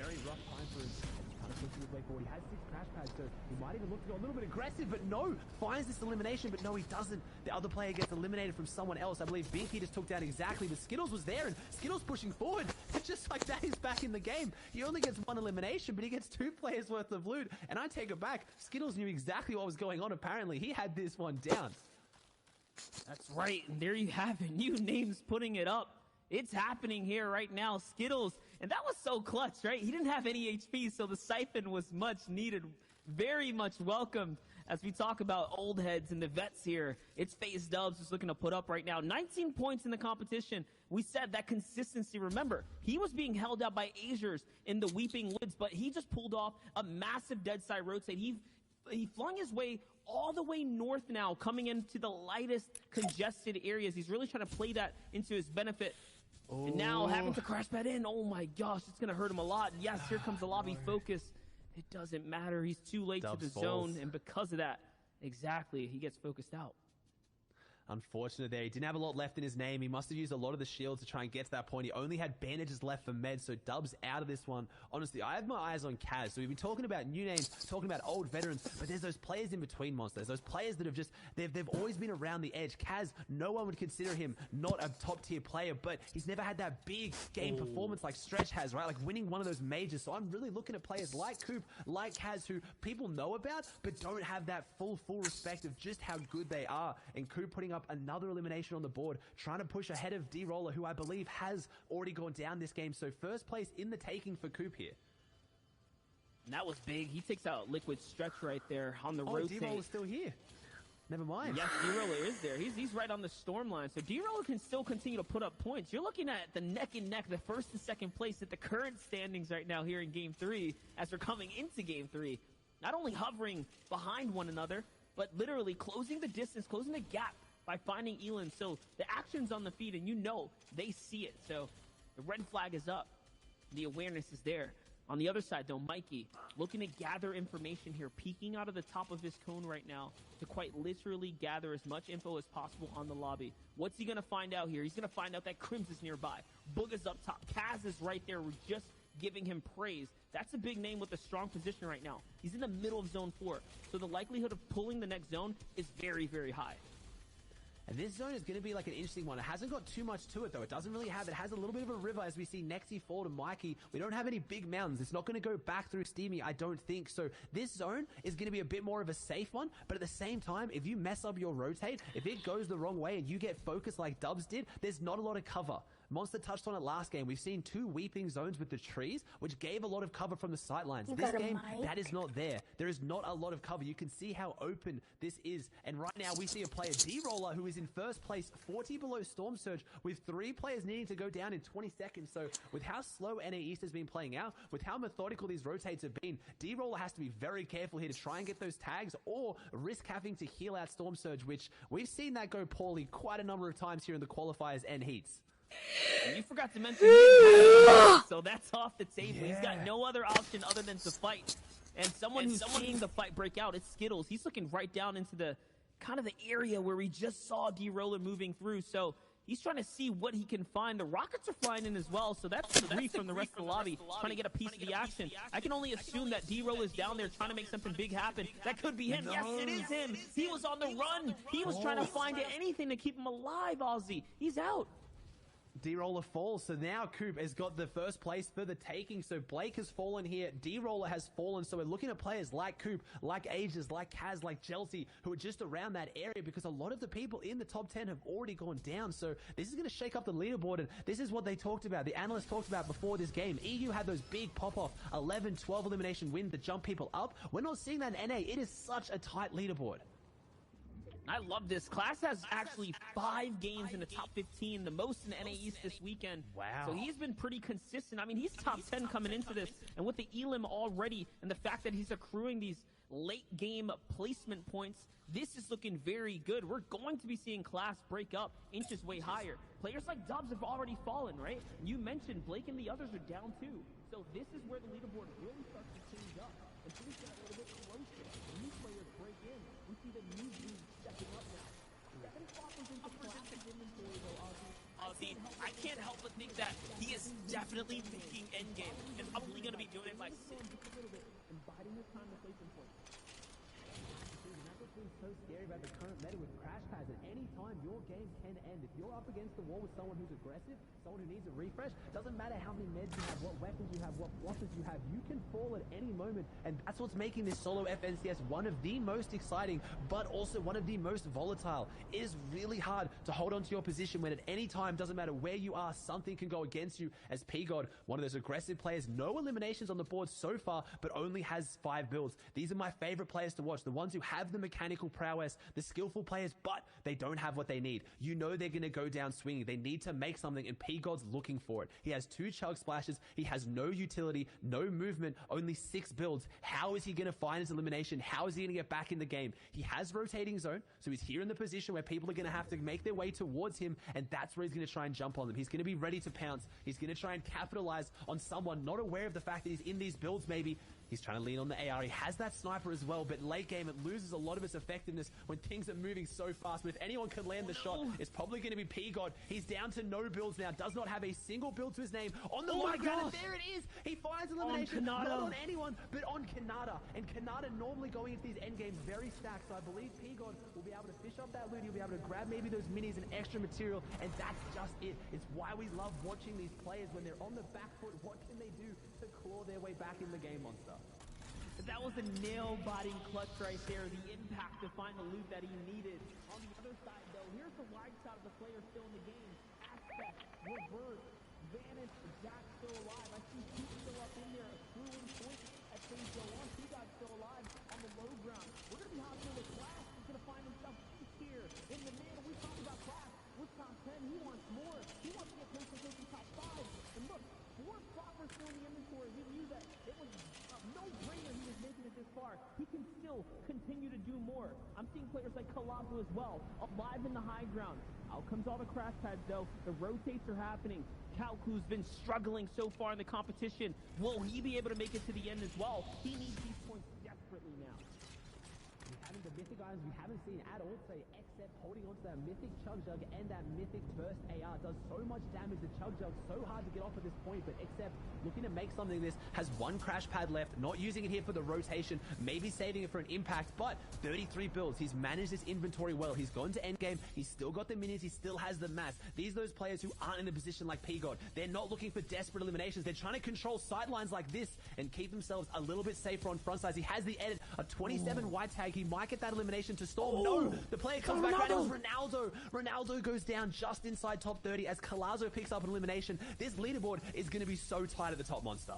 very rough time for him. Trying to push his way forward. He has 6 crash pads, so he might even look to go a little bit aggressive, but no, finds this elimination, but no, he doesn't. The other player gets eliminated from someone else. I believe Binky just took down exactly, but Skittles was there, and Skittles pushing forward. Just like that, he's back in the game. He only gets 1 elimination, but he gets 2 players worth of loot, and I take it back. Skittles knew exactly what was going on, apparently. He had this one down. That's right, and there you have it. New names putting it up. It's happening here right now. Skittles, and that was so clutch, right? He didn't have any HP, so the siphon was much needed, very much welcomed. As we talk about old heads and the vets here, it's FaZe Dubs just looking to put up right now. 19 points in the competition. We said that consistency. Remember, he was being held out by Azers in the Weeping Lids, but he just pulled off a massive dead side rotate. He flung his way all the way north now, coming into the lightest congested areas. He's really trying to play that into his benefit. Oh. And now having to crash pad in. Oh my gosh, it's going to hurt him a lot. Yes, here comes the lobby focus. It doesn't matter. He's too late to the zone. And because of that, exactly, he gets focused out. Unfortunate there. He didn't have a lot left in his name. He must have used a lot of the shields to try and get to that point. He only had bandages left for Med, so Dubs out of this one. Honestly, I have my eyes on Kaz. So we've been talking about new names, talking about old veterans, but there's those players in between, monsters. Those players that have just, they've always been around the edge. Kaz, no one would consider him not a top tier player, but he's never had that big game performance like Stretch has, right? Like winning one of those majors. So I'm really looking at players like Coop, like Kaz, who people know about, but don't have that full respect of just how good they are. And Coop putting up another elimination on the board, trying to push ahead of D-Roller, who I believe has already gone down this game. So first place in the taking for Coop here. And that was big. He takes out Liquid Stretch right there on the rotate. D-Roller's still here. Never mind. Yes, D-Roller is there. He's right on the storm line. So D-Roller can still continue to put up points. You're looking at the neck and neck, the first and second place at the current standings right now here in Game 3 as we're coming into Game 3. Not only hovering behind one another, but literally closing the distance, closing the gap by finding Elin. So the action's on the feed, and you know they see it. So the red flag is up. The awareness is there. On the other side, though, Mikey looking to gather information here, peeking out of the top of his cone right now to quite literally gather as much info as possible on the lobby. What's he going to find out here? He's going to find out that Crims is nearby. Booga's up top. Kaz is right there. We're just giving him praise. That's a big name with a strong position right now. He's in the middle of zone 4. So the likelihood of pulling the next zone is very, very high. And this zone is going to be like an interesting one. It hasn't got too much to it, though. It doesn't really have, it has a little bit of a river as we see Nexy fall to Mikey. We don't have any big mountains. It's not going to go back through Steamy, I don't think. So this zone is going to be a bit more of a safe one. But at the same time, if you mess up your rotate, if it goes the wrong way and you get focused like Dubs did, there's not a lot of cover. Monster touched on it last game. We've seen 2 weeping zones with the trees, which gave a lot of cover from the sightlines. This game, that is not there. There is not a lot of cover. You can see how open this is. And right now, we see a player, D-Roller, who is in first place, 40 below Storm Surge, with 3 players needing to go down in 20 seconds. So with how slow NA East has been playing out, with how methodical these rotates have been, D-Roller has to be very careful here to try and get those tags or risk having to heal out Storm Surge, which we've seen that go poorly quite a number of times here in the qualifiers and heats. You forgot to mention, so that's off the table. Yeah. He's got no other option other than to fight. And someone who's seeing the fight break out, it's Skittles. He's looking right down into the kind of the area where we just saw D-Roller moving through. So he's trying to see what he can find. The rockets are flying in as well, so that's the grief from the rest of the lobby, trying to get a piece of the action. I can only assume that D-Roller's down there trying to make something big happen. That could be him. Yes, it is him. He was on the run. He was trying to find anything to keep him alive, Ozzy. He's out. D-Roller falls, so now Coop has got the first place for the taking. So Blake has fallen here, D-Roller has fallen, so we're looking at players like Coop, like Ages, like Kaz, like Chelsea, who are just around that area because a lot of the people in the top 10 have already gone down. So this is going to shake up the leaderboard, and this is what they talked about, the analysts talked about before this game. EU had those big pop-off 11, 12 elimination wins that jump people up. We're not seeing that in NA. It is such a tight leaderboard. I love this. Class has actually 5 games in the top 15, the most in the NA East this weekend. Wow. So he's been pretty consistent. I mean, he's top 10 coming into this, and with the Elim already, and the fact that he's accruing these late game placement points, this is looking very good. We're going to be seeing Class break up inches way higher. Players like Dubs have already fallen, right? You mentioned Blake and the others are down too. So this is where the leaderboard really starts to change up, and things get a little bit closer. New players break in. We see the new dudes stepping up now. 7 floppers into Class's inventory though, Ozzy. Ozzy, I can't help but think that he is definitely thinking endgame and probably going to be doing it by sitting a little bit and biding his time to play some points. That's what's been so scary about the current meta with crash pads. At any time, your game can end. If you're up against the wall with someone who's aggressive, someone who needs a refresh, doesn't matter how many meds you have, what weapons you have, what flosses you have, you can fall at any moment. And that's what's making this solo FNCS one of the most exciting, but also one of the most volatile. It is really hard to hold on to your position when at any time, doesn't matter where you are, something can go against you. As P-God, one of those aggressive players, no eliminations on the board so far, but only has 5 builds. These are my favorite players to watch, the ones who have the mechanical prowess, the skillful players, but they don't have what they need. You know they're going to go down swinging. They need to make something, and P-God's looking for it. He has 2 chug splashes. He has no utility, no movement, only 6 builds. How is he going to find his elimination? How is he going to get back in the game? He has rotating zone, so he's here in the position where people are going to have to make their way towards him, and that's where he's going to try and jump on them. He's going to be ready to pounce. He's going to try and capitalize on someone not aware of the fact that he's in these builds maybe. He's trying to lean on the AR. He has that sniper as well, but late game, it loses a lot of its effectiveness when things are moving so fast. But if anyone can land the shot, it's probably going to be P-God. He's down to no builds now, does not have a single build to his name. On the high ground, and there it is! He finds elimination, not on anyone, but on Kanata. And Kanata normally going into these endgames very stacked, so I believe P-God will be able to fish up that loot. He'll be able to grab maybe those minis and extra material, and that's just it. It's why we love watching these players when they're on the back foot. What can they do to claw their way back in the game, Monster? That was a nail-biting clutch right there, the impact to find the loot that he needed. On the other side, though, here's the wide shot of the player still in the game. Aspect, reverse, Vanish, Jack still alive. I see Pete still up in there, accruing points as things go on. P-God still alive on the low ground. We're going to be hopping with Class. He's going to find himself here in the middle. We talked about Class with top 10. He wants more. He wants to get close to top 5. And look, 4 floppers still in the inventory. We knew that it was no-brainer he was making it this far. He can still continue to do more. I'm seeing players like Kalabu as well, alive in the high ground. Out comes all the crash pads, though. The rotates are happening. Calc, who's been struggling so far in the competition, will he be able to make it to the end as well? He needs these points desperately now. Having the mythic items we haven't seen at all today, except holding onto that mythic Chug Jug and that mythic burst AR does so much damage. The Chug Jug so hard to get off at this point, but except looking to make something of this, has 1 crash pad left, not using it here for the rotation, maybe saving it for an impact, but 33 builds. He's managed his inventory well. He's gone to endgame. He's still got the minis. He still has the mass. These are those players who aren't in a position like P-God. They're not looking for desperate eliminations. They're trying to control sidelines like this and keep themselves a little bit safer on front sides. He has the edit, a 27 white tag. He might get that elimination to Storm. No, the player comes back right. It was Ronaldo. Ronaldo goes down just inside top 30 as Calazo picks up an elimination. This leaderboard is going to be so tight at the top, Monster.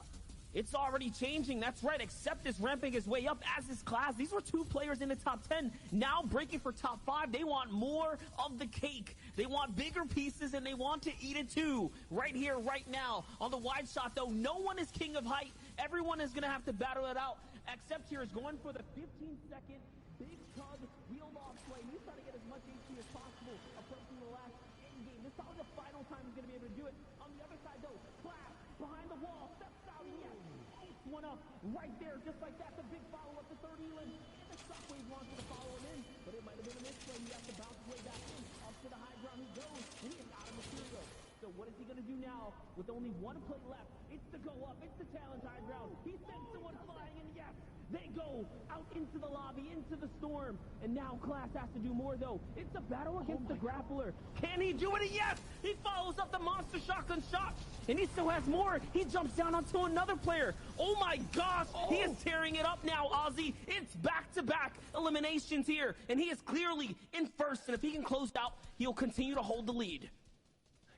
It's already changing. That's right. Accept is ramping his way up as his Class. These were 2 players in the top 10. Now breaking for top 5. They want more of the cake. They want bigger pieces, and they want to eat it too. Right here, right now. On the wide shot, though, no one is king of height. Everyone is going to have to battle it out. Accept here is going for the 15-second big Chug wheeled off play. He's trying to get as much HP as possible approaching the last end game. This is probably the final time he's going to be able to do it. On the other side, though, Class behind the wall, steps out, and yes, takes one up right there, just like that. The big follow-up to third Elan, and the Shockwave wanted to follow him in, but it might have been a misplay. He has to bounce his way back in. Up to the high ground he goes, and he is out of material. So what is he going to do now with only 1 play left? It's to go up. It's to challenge high ground. He sends someone flying, and yes, they go out into the lobby, into the storm. And now Class has to do more, though. It's a battle against the grappler. Can he do it? Yes! He follows up the monster shotgun shot. And he still has more. He jumps down onto another player. Oh, my gosh. He is tearing it up now, Ozzy. It's back-to-back eliminations here. And he is clearly in first. And if he can close out, he'll continue to hold the lead.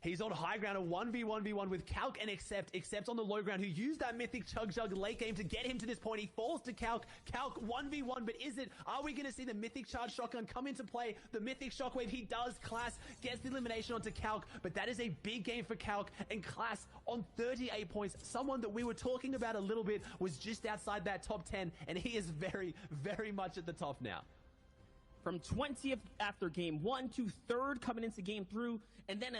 He's on high ground, a 1v1v1 with Calc and Accept on the low ground, who used that mythic Chug Jug late game to get him to this point. He falls to Calc. Calc 1v1, but are we going to see the mythic charge shotgun come into play? The mythic shockwave, he does. Class gets the elimination onto Calc, but that is a big game for Calc, and Class on 38 points. Someone that we were talking about a little bit was just outside that top 10, and he is very, very much at the top now. From 20th after game 1 to 3rd coming into game 3, and then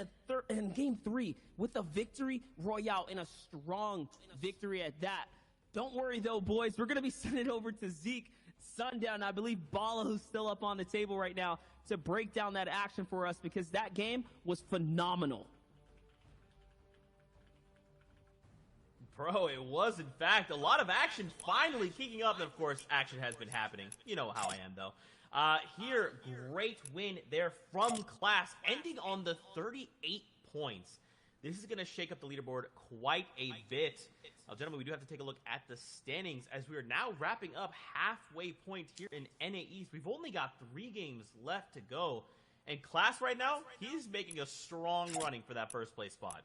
in game 3 with a victory royale and a strong victory at that. Don't worry though, boys. We're going to be sending it over to Zeke Sundown. I believe Bala, who's still up on the table right now, to break down that action for us because that game was phenomenal. Bro, it was, in fact, a lot of action finally kicking up. And, of course, action has been happening. You know how I am, though. Here, great win there from Class, ending on the 38 points. This is going to shake up the leaderboard quite a bit. Now, gentlemen, we do have to take a look at the standings as we are now wrapping up halfway point here in NA East. We've only got 3 games left to go. And Class right now, he's making a strong running for that first place spot.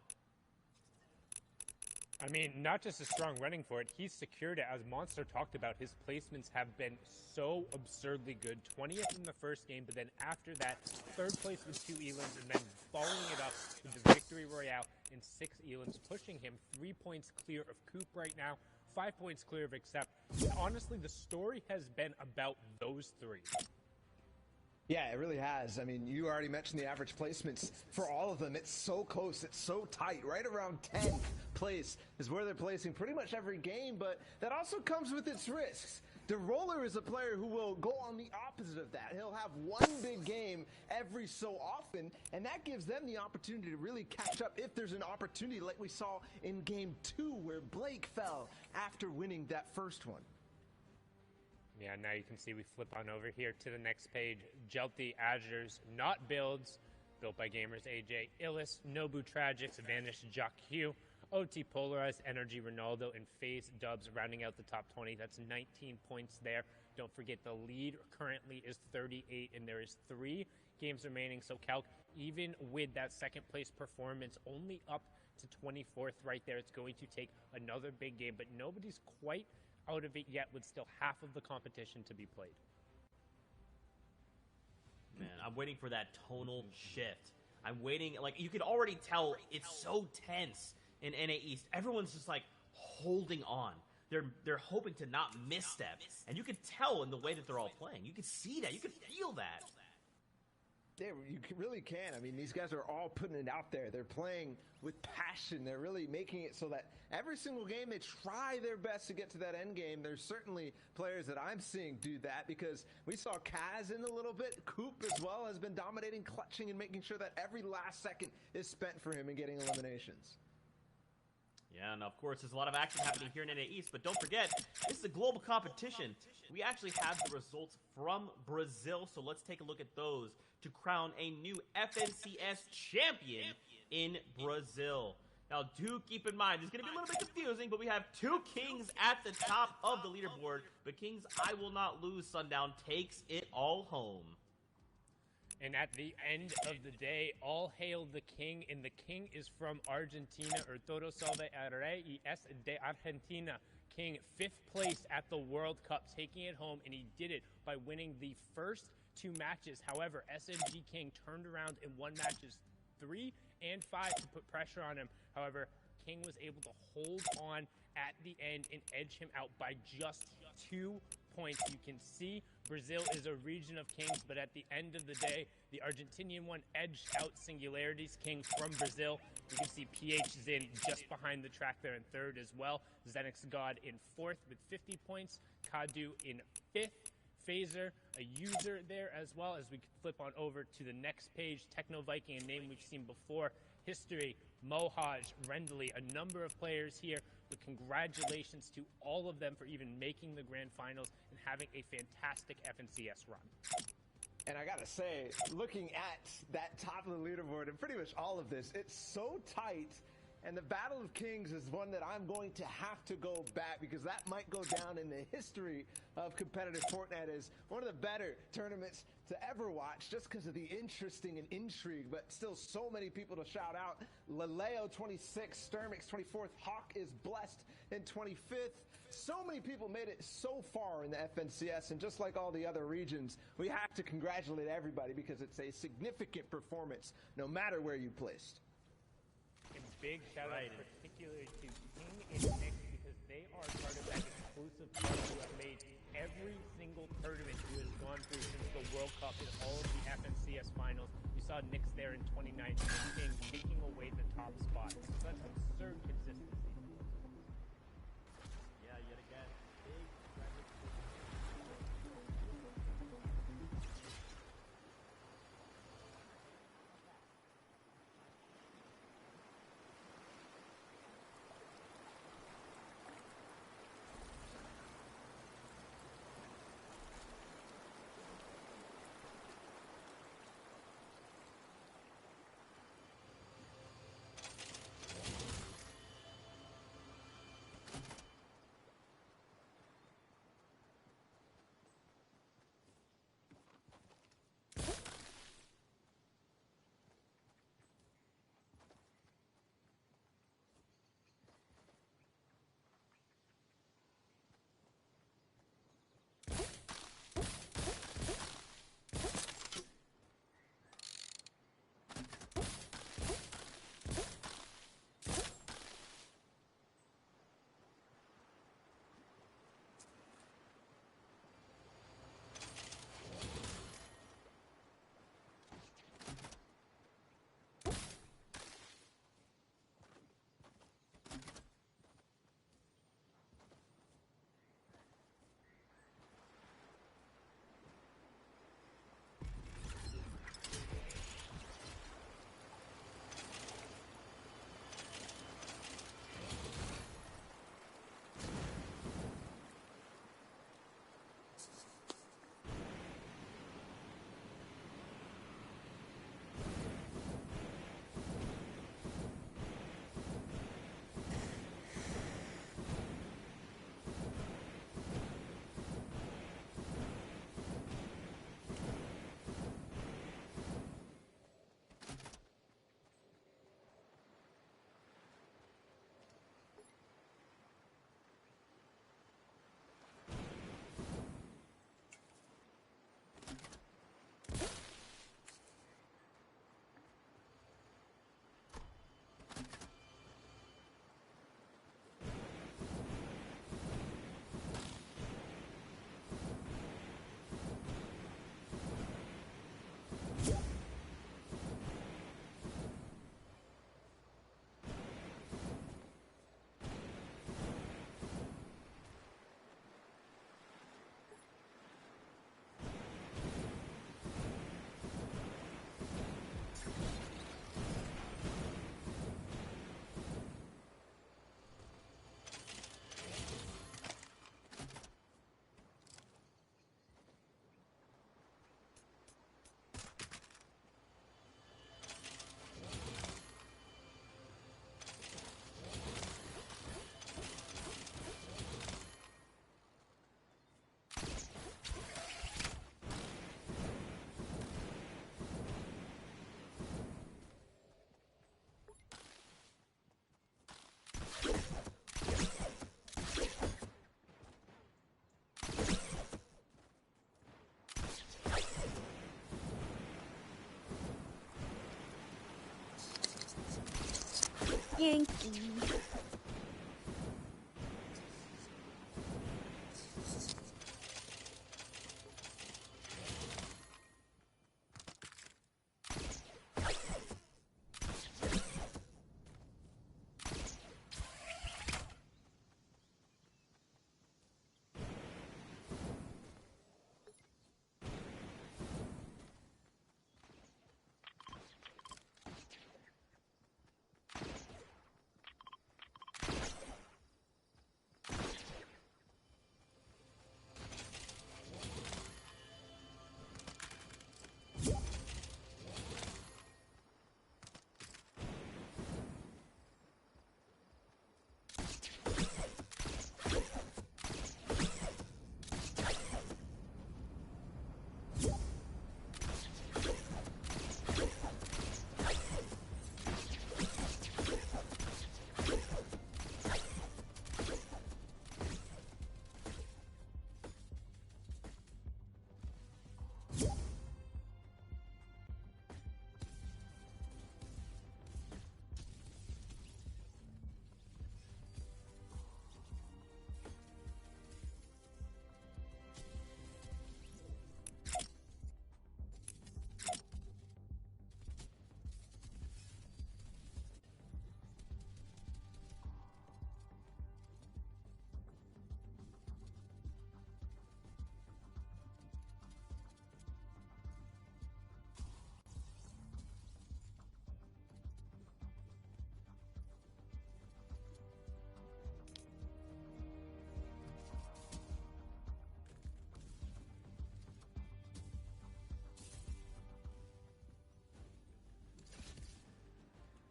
I mean, not just a strong running for it, he's secured it. As Monster talked about, his placements have been so absurdly good. 20th in the first game, but then after that, 3rd place with 2 elims, and then following it up with the Victory Royale in 6 elims, pushing him 3 points clear of Coop right now, 5 points clear of Accept. Honestly, the story has been about those 3. Yeah, it really has. I mean, you already mentioned the average placements for all of them. It's so close. It's so tight. Right around 10th place is where they're placing pretty much every game, but that also comes with its risks. The Roller is a player who will go on the opposite of that. He'll have one big game every so often, and that gives them the opportunity to really catch up if there's an opportunity like we saw in Game 2 where Blake fell after winning that first one. Yeah, now you can see we flip on over here to the next page. Jelty, Azures, not builds, built by gamers AJ, Illis, Nobu Tragics, Vanished, Jock Q, OT Polarized, Energy, Ronaldo, and FaZe Dubs rounding out the top 20. That's 19 points there. Don't forget the lead currently is 38, and there is 3 games remaining. So Calc, even with that second place performance, only up to 24th right there. It's going to take another big game, but nobody's quite out of it yet with still half of the competition to be played. Man, I'm waiting for that tonal shift. I'm waiting, like, you can already tell it's so tense in NA East. Everyone's just, like, holding on. They're hoping to not misstep. And you can tell in the way that they're all playing. You can see that. You can feel that. Yeah, you really can. I mean, these guys are all putting it out there. They're playing with passion. They're really making it so that every single game they try their best to get to that end game. There's certainly players that I'm seeing do that because we saw Kaz in a little bit. Coop as well has been dominating, clutching, and making sure that every last second is spent for him and getting eliminations. Yeah, and of course, there's a lot of action happening here in NA East, but don't forget, this is a global competition. We actually have the results from Brazil, so let's take a look at those to crown a new FNCS champion in Brazil. Now, do keep in mind, it's going to be a little bit confusing, but we have 2 Kings at the top of the leaderboard. But Kings I Will Not Lose Sundown takes it all home. And at the end of the day, all hail the king, and the king is from Argentina, or Todo Salve el Rey y es de Argentina. King, 5th place at the World Cup, taking it home, and he did it by winning the first 2 matches. However, SMG King turned around and won matches 3 and 5 to put pressure on him. However, King was able to hold on at the end and edge him out by just 2 points. You can see Brazil is a region of kings, but at the end of the day, the Argentinian one edged out Singularity's King from Brazil. You can see PH is in just behind the track there in 3rd as well. Xenix God in 4th with 50 points. Kadu in 5th. Phaser, a user there as well. As we flip on over to the next page, Techno Viking, a name we've seen before. History, Mohaj, Rendley, a number of players here. But congratulations to all of them for even making the grand finals and having a fantastic FNCS run. And I gotta say, looking at that top of the leaderboard and pretty much all of this, it's so tight. And the Battle of Kings is one that I'm going to have to go back because that might go down in the history of competitive Fortnite as one of the better tournaments to ever watch just because of the interesting and intrigue, but still so many people to shout out. Laleo 26, Sturmix 24th, Hawk is blessed in 25th. So many people made it so far in the FNCS, and just like all the other regions, we have to congratulate everybody because it's a significant performance no matter where you placed. Big shout out particularly to King and Nick because they are part of that exclusive club who have made every single tournament who has gone through since the World Cup in all of the FNCS finals. You saw Nick's there in 2019, King taking away the top spot. Such absurd consistency. Yeah, yet again, big Yankee.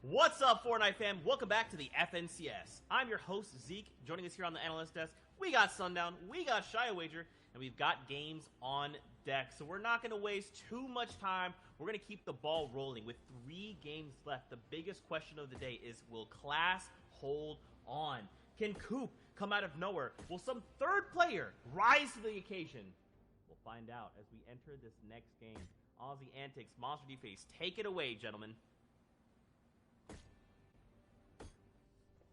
What's up, Fortnite fam? Welcome back to the FNCS. I'm your host, Zeke. Joining us here on the analyst desk, we got Sundown, we got Shy Wager, and we've got games on deck. So we're not going to waste too much time. We're going to keep the ball rolling with 3 games left. The biggest question of the day is, will Class hold on? Can Coop come out of nowhere? Will some third player rise to the occasion? We'll find out as we enter this next game. Aussie Antics, Monster D-Face, take it away, gentlemen.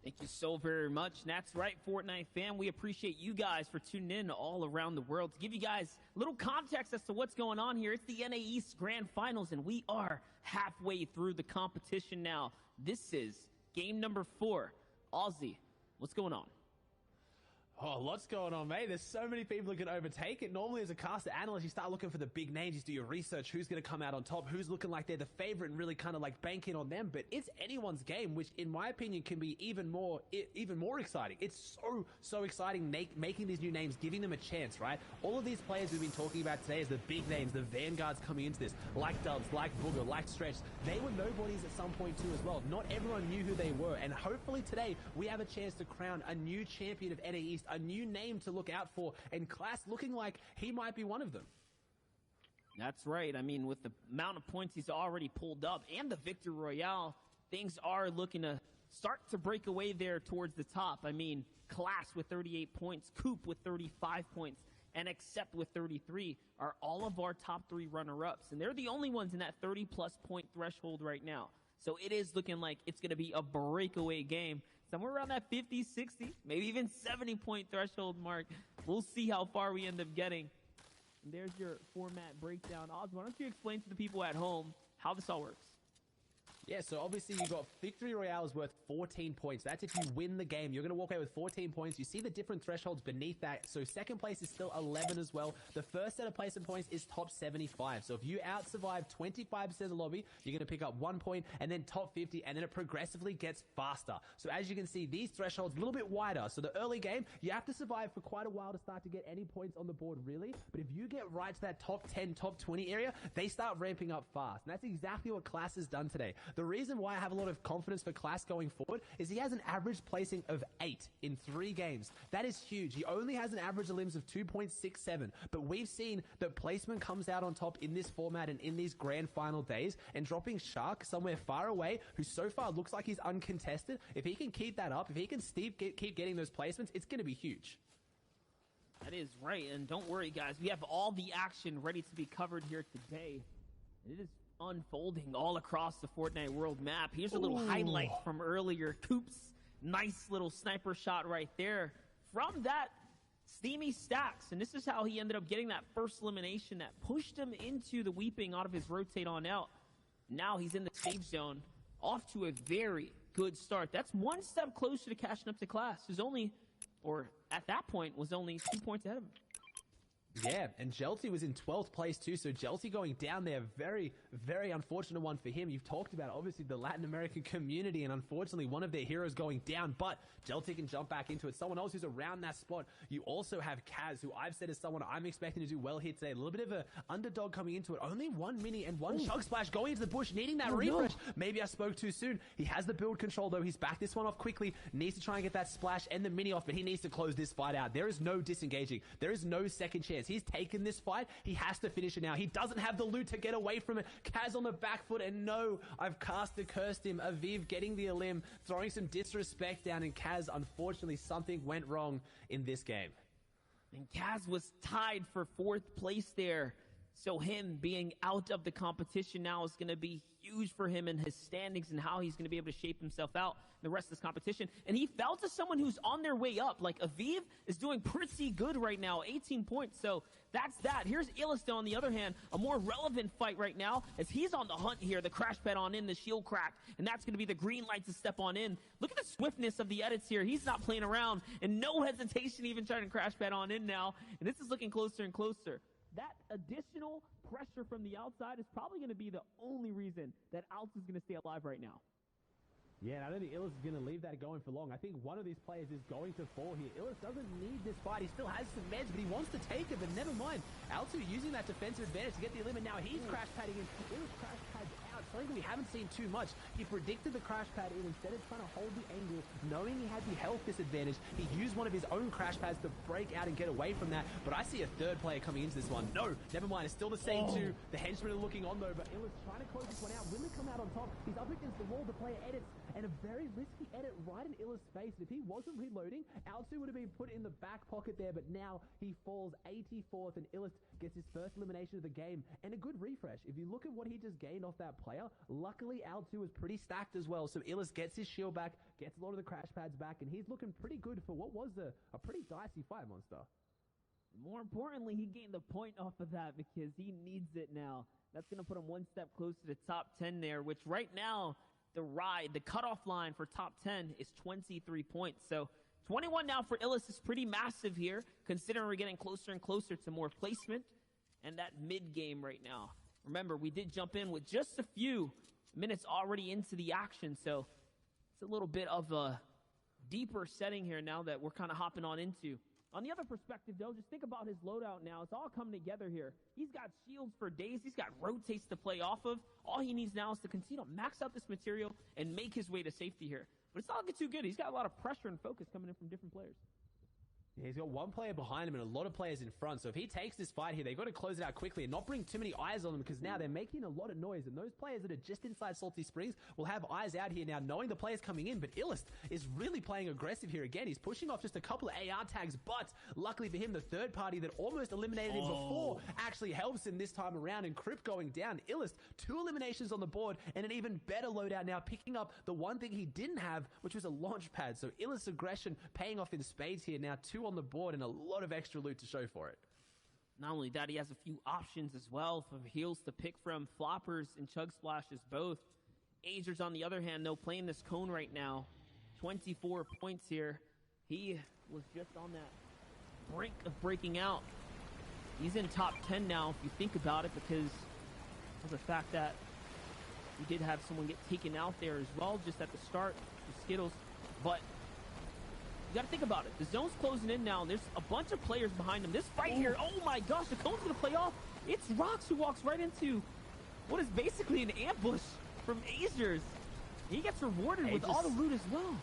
Thank you so very much. And that's right, Fortnite fam. We appreciate you guys for tuning in all around the world. To give you guys a little context as to what's going on here, it's the NA East Grand Finals, and we are halfway through the competition now. This is game number 4. Aussie, what's going on? Oh, lots going on, mate. There's so many people who can overtake it. Normally, as a caster analyst, you start looking for the big names. You do your research. Who's going to come out on top? Who's looking like they're the favorite and really kind of like bank in on them? But it's anyone's game, which in my opinion can be even more exciting. It's so exciting making these new names, giving them a chance, right? All of these players we've been talking about today as the big names, the vanguards coming into this, like Dubs, like Booger, like Stretch. They were nobodies at some point too as well. Not everyone knew who they were. And hopefully today we have a chance to crown a new champion of NA East, a new name to look out for, and Class looking like he might be one of them. That's right. I mean, with the amount of points he's already pulled up and the Victory Royale, things are looking to start to break away there towards the top. I mean, Class with 38 points, Coop with 35 points, and Accept with 33 are all of our top 3 runner-ups. And they're the only ones in that 30-plus point threshold right now. So it is looking like it's going to be a breakaway game. Somewhere around that 50, 60, maybe even 70-point threshold mark. We'll see how far we end up getting. And there's your format breakdown. Oz, why don't you explain to the people at home how this all works? Yeah, so obviously you've got Victory Royale is worth 14 points. That's if you win the game. You're going to walk away with 14 points. You see the different thresholds beneath that. So second place is still 11 as well. The first set of placement points is top 75. So if you out-survive 25% of the lobby, you're going to pick up 1 point, and then top 50, and then it progressively gets faster. So as you can see, these thresholds a little bit wider. So the early game, you have to survive for quite a while to start to get any points on the board, really. But if you get right to that top 10, top 20 area, they start ramping up fast. And that's exactly what Class has done today. The reason why I have a lot of confidence for Class going forward is he has an average placing of 8 in 3 games. That is huge. He only has an average of limbs of 2.67, but we've seen that placement comes out on top in this format and in these grand final days, and dropping Shark somewhere far away, who so far looks like he's uncontested. If he can keep that up, if he can keep getting those placements, it's going to be huge. That is right, and don't worry, guys. We have all the action ready to be covered here today. It is unfolding all across the Fortnite world map. Here's a little highlight from earlier. Coop's nice little sniper shot right there from that Steamy Stacks. And this is how he ended up getting that first elimination that pushed him into the Weeping out of his rotate on out. Now he's in the safe zone, off to a very good start. That's one step closer to catching up to Class, who's only, or at that point, was only 2 points ahead of him. Yeah, and Jelty was in 12th place too, so Jelty going down there, very, very unfortunate one for him. You've talked about, obviously, the Latin American community, and unfortunately, one of their heroes going down, but Jelty can jump back into it. Someone else who's around that spot, you also have Kaz, who I've said is someone I'm expecting to do well here today. A little bit of an underdog coming into it. Only one mini and one chug splash going into the bush, needing that refresh. No. Maybe I spoke too soon. He has the build control, though. He's backed this one off quickly, needs to try and get that splash and the mini off, but he needs to close this fight out. There is no disengaging. There is no second chance. He's taken this fight. He has to finish it now. He doesn't have the loot to get away from it. Kaz on the back foot, and no, I've cursed him. Aviv getting the elim, throwing some disrespect down, and Kaz, unfortunately, something went wrong in this game. And Kaz was tied for 4th place there. So him being out of the competition now is going to be huge for him and his standings and how he's going to be able to shape himself out in the rest of this competition. And he fell to someone who's on their way up. Like, Aviv is doing pretty good right now, 18 points. So that's that. Here's Illisto on the other hand, a more relevant fight right now as he's on the hunt here. The crash pad on in, the shield crack, and that's going to be the green light to step on in. Look at the swiftness of the edits here. He's not playing around, and no hesitation even trying to crash pad on in now. And this is looking closer and closer. That additional pressure from the outside is probably going to be the only reason that Alts is going to stay alive right now. Yeah, and I don't think Illis is going to leave that going for long. I think one of these players is going to fall here. Illis doesn't need this fight. He still has some meds, but he wants to take it, but never mind. Altu using that defensive advantage to get the limit. Now he's crash padding in. Illis crash pads out. Something that we haven't seen too much. He predicted the crash pad in. Instead of trying to hold the angle, knowing he had the health disadvantage, he used one of his own crash pads to break out and get away from that. But I see a third player coming into this one. No, never mind. It's still the same two. The henchmen are looking on though, but Illis trying to close this one out. Will he come out on top? He's up against the wall. The player edits. And a very risky edit right in Illis' face. And if he wasn't reloading, Altu would have been put in the back pocket there, but now he falls 84th, and Illis gets his first elimination of the game, and a good refresh. If you look at what he just gained off that player, luckily Altu was pretty stacked as well, so Illis gets his shield back, gets a lot of the crash pads back, and he's looking pretty good for what was a pretty dicey fight, Monster. More importantly, he gained the point off of that because he needs it now. That's going to put him one step closer to top 10 there, which right now, the cutoff line for top 10 is 23 points. So 21 now for Illis is pretty massive here, considering we're getting closer and closer to more placement and that mid game right now. Remember, we did jump in with just a few minutes already into the action, so it's a little bit of a deeper setting here now that we're kind of hopping on into. On the other perspective, though, just think about his loadout now. It's all coming together here. He's got shields for days. He's got rotates to play off of. All he needs now is to continue to max out this material and make his way to safety here. But it's not looking too good. He's got a lot of pressure and focus coming in from different players. Yeah, he's got one player behind him and a lot of players in front. So if he takes this fight here, they've got to close it out quickly and not bring too many eyes on them, because now they're making a lot of noise. And those players that are just inside Salty Springs will have eyes out here now, knowing the players coming in. But Illist is really playing aggressive here again. He's pushing off just a couple of AR tags, but luckily for him, the third party that almost eliminated him before actually helps him this time around. And Crip going down. Illist, 2 eliminations on the board and an even better loadout now, picking up the one thing he didn't have, which was a launch pad. So Illist's aggression paying off in spades here now, 2 on the board and a lot of extra loot to show for it. Not only that, he has a few options as well for heals to pick from. Floppers and Chug Splashes both. Azers, on the other hand, though, playing this cone right now. 24 points here. He was just on that brink of breaking out. He's in top 10 now, if you think about it, because of the fact that we did have someone get taken out there as well just at the start with Skittles. But you got to think about it. The zone's closing in now, and there's a bunch of players behind him. This fight here, oh my gosh, the cone's going to play off. It's Rox who walks right into what is basically an ambush from Azers. He gets rewarded with all the loot as well.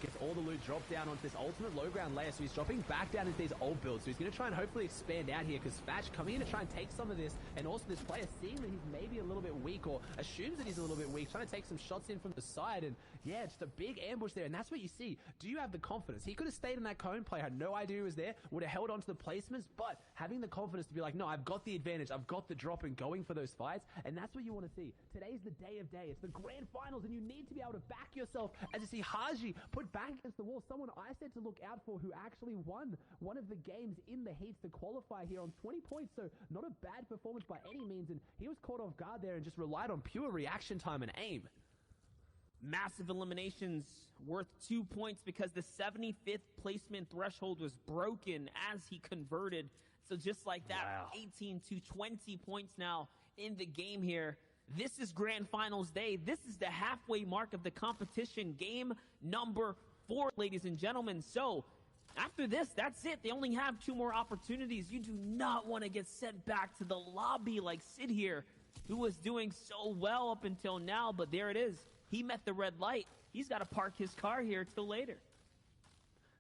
Gets all the loot dropped down onto this ultimate low ground layer, so he's dropping back down into these old builds. So he's going to try and hopefully expand out here, because Fatch coming in to try and take some of this, and also this player seeing that he's maybe a little bit weak, or assumes that he's a little bit weak, trying to take some shots in from the side, and yeah, just a big ambush there, and that's what you see. Do you have the confidence? He could have stayed in that cone, player had no idea he was there, would have held on to the placements, but having the confidence to be like, no, I've got the advantage, I've got the drop, and going for those fights, and that's what you want to see. Today's the day of day. It's the grand finals, and you need to be able to back yourself. As you see Haji put back against the wall, someone I said to look out for, who actually won one of the games in the heats to qualify here on 20 points, so not a bad performance by any means, and he was caught off guard there and just relied on pure reaction time and aim. Massive eliminations worth 2 points because the 75th placement threshold was broken as he converted. So just like that, wow. 18 to 20 points now in the game here. This is Grand Finals Day. This is the halfway mark of the competition. Game number 4, ladies and gentlemen. So after this, that's it. They only have 2 more opportunities. You do not want to get sent back to the lobby like Sid here, who was doing so well up until now, but there it is. He met the red light. He's got to park his car here till later.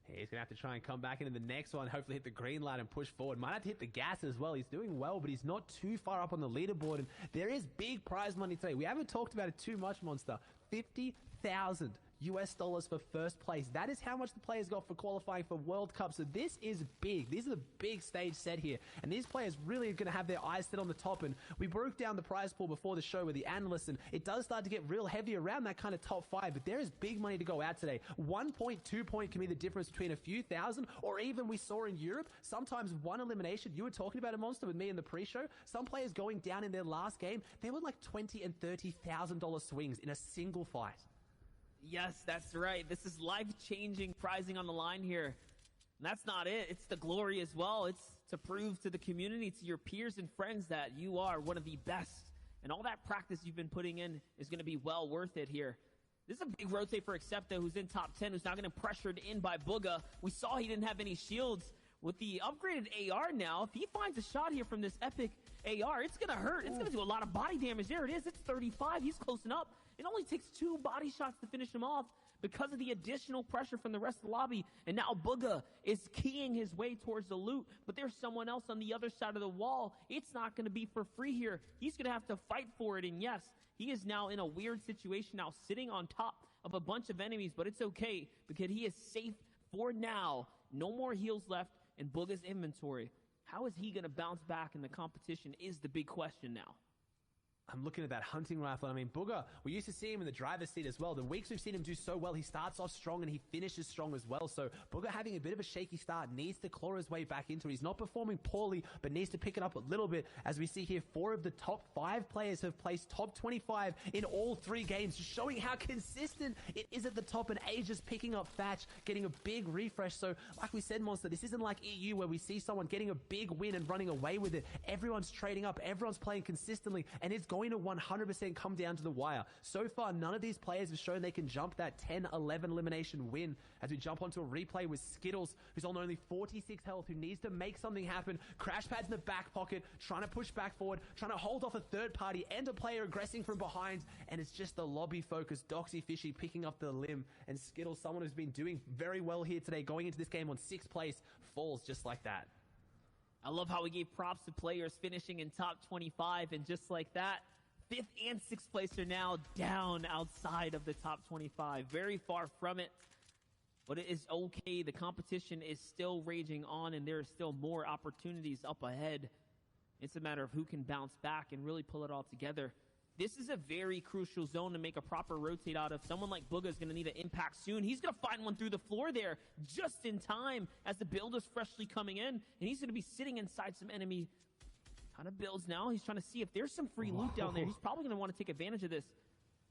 He's going to have to try and come back into the next one, hopefully hit the green light and push forward. Might have to hit the gas as well. He's doing well, but he's not too far up on the leaderboard. And there is big prize money today. We haven't talked about it too much, Monster. $50,000 for first place. That is how much the players got for qualifying for World Cup. So this is big. These are the big stage set here. And these players really are going to have their eyes set on the top. And we broke down the prize pool before the show with the analysts, and it does start to get real heavy around that kind of top 5. But there is big money to go out today. 1 point, 2 point can be the difference between a few thousand, or even we saw in Europe, sometimes one elimination. You were talking about a Monster with me in the pre-show. Some players going down in their last game, they were like $20,000 and $30,000 swings in a single fight. Yes, that's right. This is life-changing prizing on the line here. And that's not it. It's the glory as well. It's to prove to the community, to your peers and friends, that you are one of the best. And all that practice you've been putting in is going to be well worth it here. This is a big rotate for Accepta, who's in top 10, who's now getting pressured in by Booga. We saw he didn't have any shields. With the upgraded AR now, if he finds a shot here from this epic AR, it's going to hurt. It's going to do a lot of body damage. There it is. It's 35. He's closing up. It only takes 2 body shots to finish him off because of the additional pressure from the rest of the lobby. And now Booga is keying his way towards the loot, but there's someone else on the other side of the wall. It's not going to be for free here. He's going to have to fight for it. And yes, he is now in a weird situation now, sitting on top of a bunch of enemies, but it's okay because he is safe for now. No more heals left in Booga's inventory. How is he going to bounce back in the competition is the big question now. I'm looking at that hunting rifle. I mean, Booga, we used to see him in the driver's seat as well. The weeks we've seen him do so well, he starts off strong and he finishes strong as well. So Booga having a bit of a shaky start, needs to claw his way back into it. He's not performing poorly, but needs to pick it up a little bit. As we see here, 4 of the top 5 players have placed top 25 in all 3 games, just showing how consistent it is at the top. And Age is picking up Thatch, getting a big refresh. So like we said, Monster, this isn't like EU where we see someone getting a big win and running away with it. Everyone's trading up, everyone's playing consistently, and it's going to 100% come down to the wire. So far, none of these players have shown they can jump that 10-11 elimination win. As we jump onto a replay with Skittles, who's on only 46 health, who needs to make something happen. Crash Pad's in the back pocket, trying to push back forward, trying to hold off a third party and a player aggressing from behind. And it's just the lobby focus. Doxy Fishy picking up the limb. And Skittles, someone who's been doing very well here today, going into this game on 6th place, falls just like that. I love how we gave props to players finishing in top 25, and just like that, 5th and 6th place are now down outside of the top 25. Very far from it. But it is okay. The competition is still raging on, and there are still more opportunities up ahead. It's a matter of who can bounce back and really pull it all together. This is a very crucial zone to make a proper rotate out of. Someone like Booga is going to need an impact soon. He's going to find one through the floor there just in time as the build is freshly coming in, and he's going to be sitting inside some enemy kind of builds now. He's trying to see if there's some free loot down there. He's probably going to want to take advantage of this.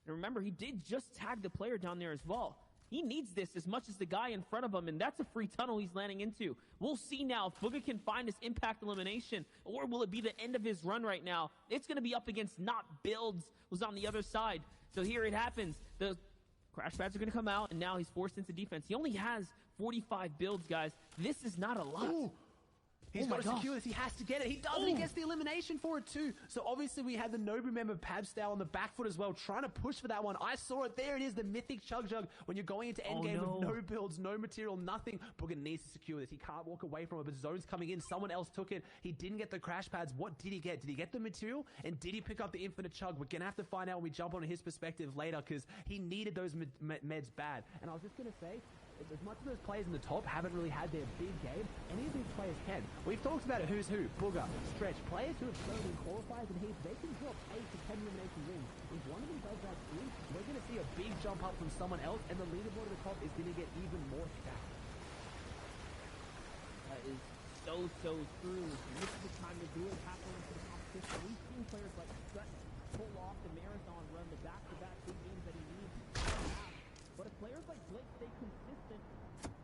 And remember, he did just tag the player down there as well. He needs this as much as the guy in front of him, and that's a free tunnel he's landing into. We'll see now if Booga can find his impact elimination, or will it be the end of his run right now? It's going to be up against Not Builds, who's on the other side. So here it happens. The crash pads are going to come out, and now he's forced into defense. He only has 45 builds, guys. This is not a lot. Ooh. He's got to secure this. He has to get it. He does, and he gets the elimination for it too. So obviously we had the Nobu member Pabstale on the back foot as well, trying to push for that one. I saw it. There it is, the mythic Chug Jug. When you're going into endgame with no builds, no material, nothing, Booger needs to secure this. He can't walk away from it, but Zone's coming in. Someone else took it. He didn't get the crash pads. What did he get? Did he get the material? And did he pick up the infinite Chug? We're going to have to find out when we jump on his perspective later, because he needed those meds bad. And I was just going to say, as much as those players in the top haven't really had their big game, any of these players can. We've talked about it, who's who, Booger, Stretch, players who have shown in qualifiers and heats, they can drop 8 to 10 elimination wins. If one of them does that too, we're going to see a big jump up from someone else, and the leaderboard at the top is going to get even more stacked. That is so true. And this is the time to do it, happening into the competition. We've seen players like Stretch pull off the marathon run, the back-to-back big games that he needs to have. But if players like Blake stay consistent,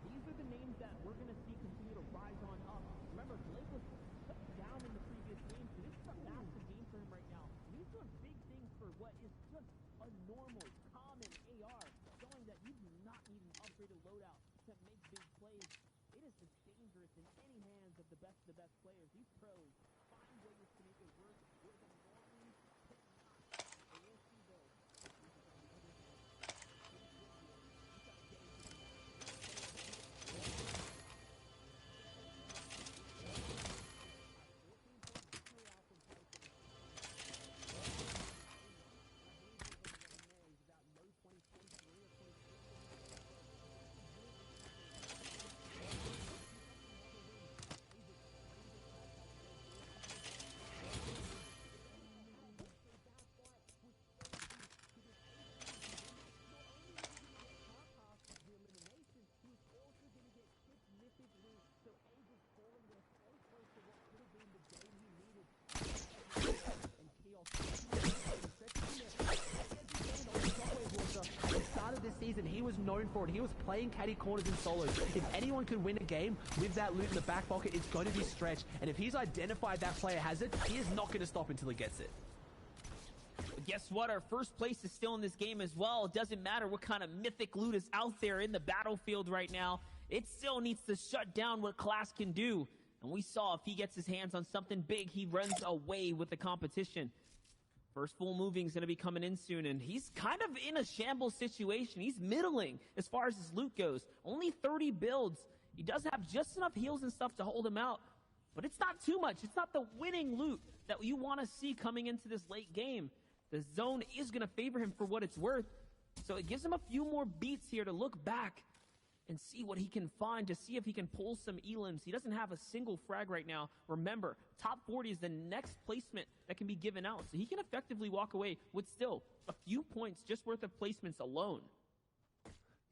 these are the names that we're going to see continue to rise on up. Remember, Blake was shut down in the previous game, so this is a massive game for him right now. And he's doing big things for what is just a normal, common AR, showing that you do not need an upgraded loadout to make big plays. It is just dangerous in any hands of the best players. These pros find ways to make it work where the normally cannot. And we'll see those. This season, he was known for it. He was playing caddy corners in solos. If anyone could win a game with that loot in the back pocket, it's going to be Stretch. And if he's identified that player has it, he is not going to stop until he gets it. But guess what? Our first place is still in this game as well. It doesn't matter what kind of mythic loot is out there in the battlefield right now. It still needs to shut down what Class can do. And we saw if he gets his hands on something big, he runs away with the competition. First full moving is going to be coming in soon, and he's kind of in a shambles situation. He's middling as far as his loot goes. Only 30 builds. He does have just enough heals and stuff to hold him out, but it's not too much. It's not the winning loot that you want to see coming into this late game. The zone is going to favor him for what it's worth, so it gives him a few more beats here to look back and see what he can find, to see if he can pull some elims. He doesn't have a single frag right now. Remember, top 40 is the next placement that can be given out, so he can effectively walk away with still a few points just worth of placements alone.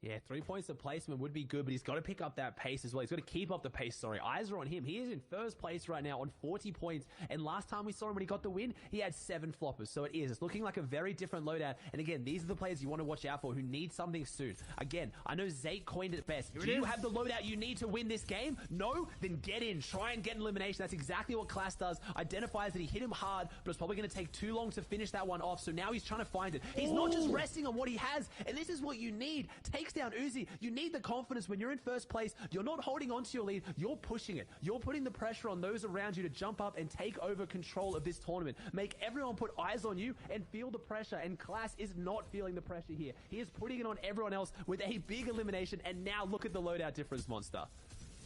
Yeah, 3 points of placement would be good, but he's got to pick up that pace as well. He's got to keep up the pace, sorry. Eyes are on him. He is in first place right now on 40 points. And last time we saw him when he got the win, he had 7 floppers. So it is. It's looking like a very different loadout. And again, these are the players you want to watch out for who need something soon. Again, I know Zake coined it best. Do you have the loadout you need to win this game? No? Then get in. Try and get an elimination. That's exactly what Class does. Identifies that he hit him hard, but it's probably going to take too long to finish that one off. So now he's trying to find it. He's not just resting on what he has. And this is what you need. Takes down Uzi. You need the confidence when you're in first place. You're not holding on to your lead. You're pushing it. You're putting the pressure on those around you to jump up and take over control of this tournament. Make everyone put eyes on you and feel the pressure. And Class is not feeling the pressure here. He is putting it on everyone else with a big elimination. And now look at the loadout difference, Monster.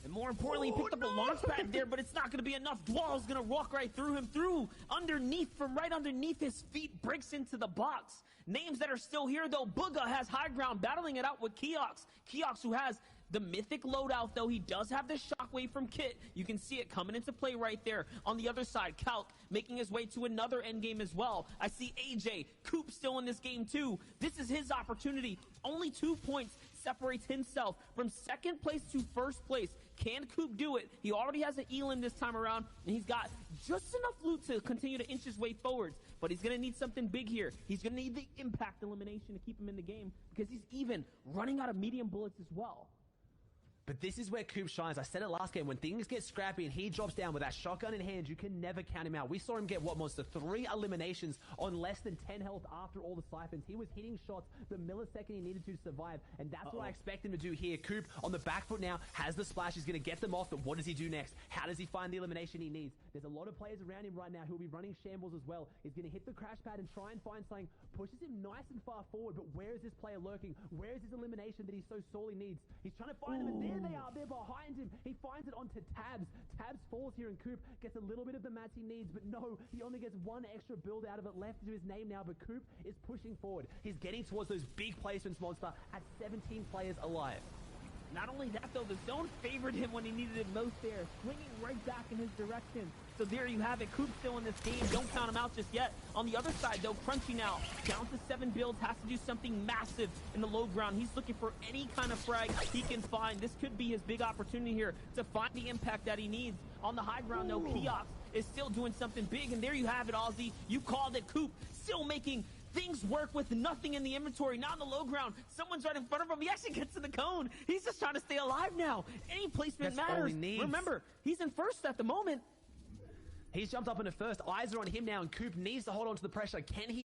And more importantly, he picked up a launch pad there, but it's not going to be enough. Dwall's going to walk right through him, from right underneath his feet, breaks into the box. Names that are still here, though. Booga has high ground, battling it out with Keox. Keox, who has the mythic loadout, though. He does have the shockwave from Kit. You can see it coming into play right there. On the other side, Calc making his way to another endgame as well. I see AJ, Coop still in this game, too. This is his opportunity. Only 2 points separates himself from second place to first place. Can Coop do it? He already has an Elim this time around, and he's got just enough loot to continue to inch his way forwards. But he's going to need something big here. He's going to need the impact elimination to keep him in the game, because he's even running out of medium bullets as well. But this is where Coop shines. I said it last game. When things get scrappy and he drops down with that shotgun in hand, you can never count him out. We saw him get, what, Monster? 3 eliminations on less than 10 health after all the siphons. He was hitting shots the millisecond he needed to survive, and that's what I expect him to do here. Coop on the back foot now, has the splash. He's going to get them off, but what does he do next? How does he find the elimination he needs? There's a lot of players around him right now who will be running shambles as well. He's going to hit the crash pad and try and find something. Pushes him nice and far forward, but where is this player lurking? Where is his elimination that he so sorely needs? He's trying to find them, and there they are. They're behind him. He finds it onto Tabs. Tabs falls here, and Coop gets a little bit of the mats he needs, but no, he only gets 1 extra build out of it left to his name now, but Coop is pushing forward. He's getting towards those big placements, Monster, at 17 players alive. Not only that, though, the zone favored him when he needed it most there, swinging right back in his direction. So there you have it. Coop still in this game. Don't count him out just yet. On the other side, though, Crunchy now down to 7 builds, has to do something massive in the low ground. He's looking for any kind of frag he can find. This could be his big opportunity here to find the impact that he needs. On the high ground, though, Kiox is still doing something big. And there you have it, Ozzy. You called it. Coop still making things work with nothing in the inventory. Not on the low ground. Someone's right in front of him. He actually gets to the cone. He's just trying to stay alive now. Any placement That's all matters. he needs. Remember, he's in first at the moment. He's jumped up into first. Eyes are on him now, and Coop needs to hold on to the pressure. Can he